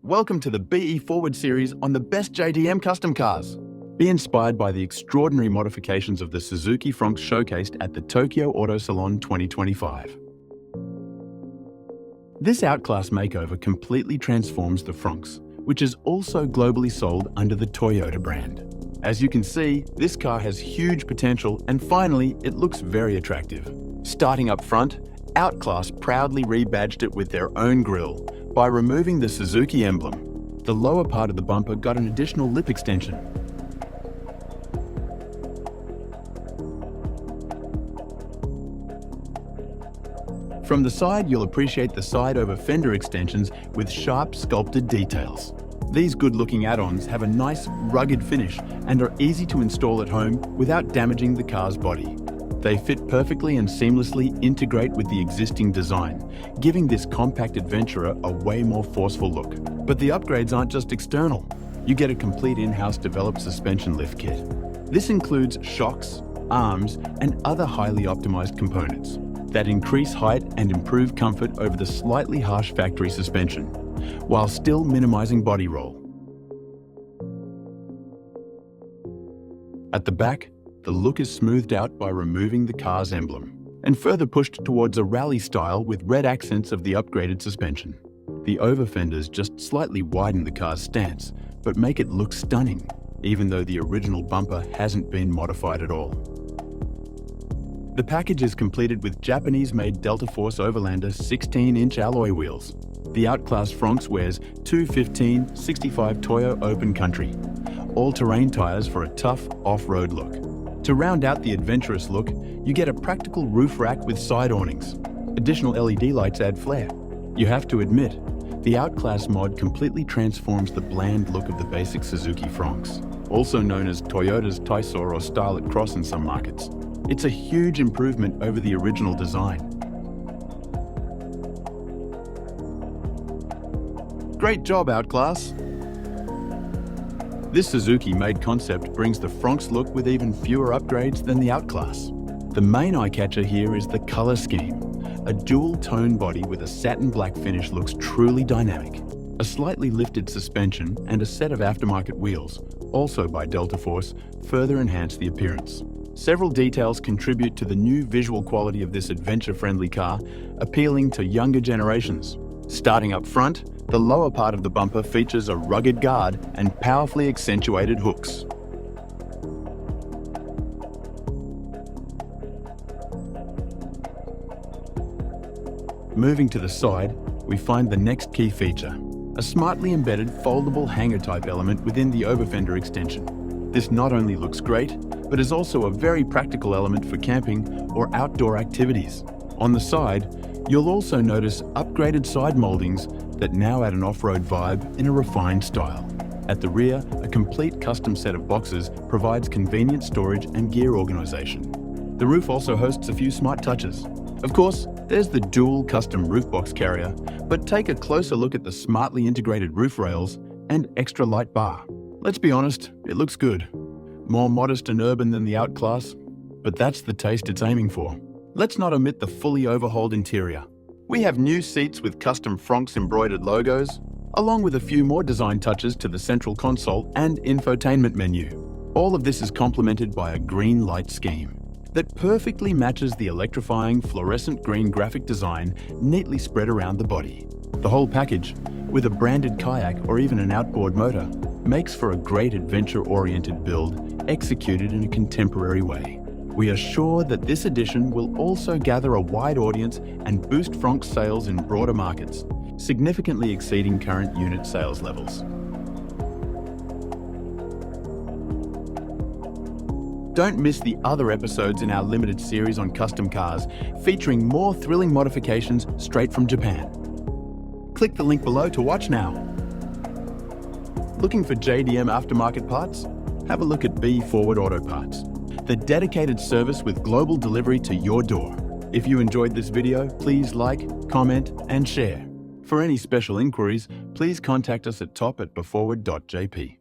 Welcome to the BE Forward series on the best JDM custom cars. Be inspired by the extraordinary modifications of the Suzuki Fronx showcased at the Tokyo Auto Salon 2025. This Outclass makeover completely transforms the Fronx, which is also globally sold under the Toyota brand. As you can see, this car has huge potential and finally, it looks very attractive. Starting up front, Outclass proudly rebadged it with their own grille by removing the Suzuki emblem. The lower part of the bumper got an additional lip extension. From the side, you'll appreciate the side-over fender extensions with sharp sculpted details. These good-looking add-ons have a nice, rugged finish and are easy to install at home without damaging the car's body. They fit perfectly and seamlessly integrate with the existing design, giving this compact adventurer a way more forceful look. But the upgrades aren't just external. You get a complete in-house developed suspension lift kit. This includes shocks, arms, and other highly optimized components that increase height and improve comfort over the slightly harsh factory suspension, while still minimizing body roll. At the back, the look is smoothed out by removing the car's emblem and further pushed towards a rally style with red accents of the upgraded suspension. The over fenders just slightly widen the car's stance, but make it look stunning, even though the original bumper hasn't been modified at all. The package is completed with Japanese-made Delta Force Overlander 16-inch alloy wheels. The Outclass Fronx wears two 15/65 Toyo Open Country, all-terrain tires for a tough off-road look. To round out the adventurous look, you get a practical roof rack with side awnings. Additional LED lights add flair. You have to admit, the Outclass mod completely transforms the bland look of the basic Suzuki Fronx, also known as Toyota's Taisor or Starlet Cross in some markets. It's a huge improvement over the original design. Great job, Outclass! This Suzuki-made concept brings the Fronx look with even fewer upgrades than the Outclass. The main eye-catcher here is the color scheme. A dual-tone body with a satin black finish looks truly dynamic. A slightly lifted suspension and a set of aftermarket wheels, also by Delta Force, further enhance the appearance. Several details contribute to the new visual quality of this adventure-friendly car, appealing to younger generations. Starting up front, the lower part of the bumper features a rugged guard and powerfully accentuated hooks. Moving to the side, we find the next key feature, a smartly embedded foldable hanger-type element within the over-fender extension. This not only looks great, but is also a very practical element for camping or outdoor activities. On the side, you'll also notice upgraded side moldings that now add an off-road vibe in a refined style. At the rear, a complete custom set of boxes provides convenient storage and gear organization. The roof also hosts a few smart touches. Of course, there's the dual custom roof box carrier, but take a closer look at the smartly integrated roof rails and extra light bar. Let's be honest, it looks good. More modest and urban than the Outclass, but that's the taste it's aiming for. Let's not omit the fully overhauled interior. We have new seats with custom Fronx embroidered logos, along with a few more design touches to the central console and infotainment menu. All of this is complemented by a green light scheme that perfectly matches the electrifying fluorescent green graphic design neatly spread around the body. The whole package, with a branded kayak or even an outboard motor, makes for a great adventure-oriented build executed in a contemporary way. We are sure that this edition will also gather a wide audience and boost Fronx sales in broader markets, significantly exceeding current unit sales levels. Don't miss the other episodes in our limited series on custom cars, featuring more thrilling modifications straight from Japan. Click the link below to watch now. Looking for JDM aftermarket parts? Have a look at BE Forward Auto Parts, the dedicated service with global delivery to your door. If you enjoyed this video, please like, comment, and share. For any special inquiries, please contact us at top@beforward.jp.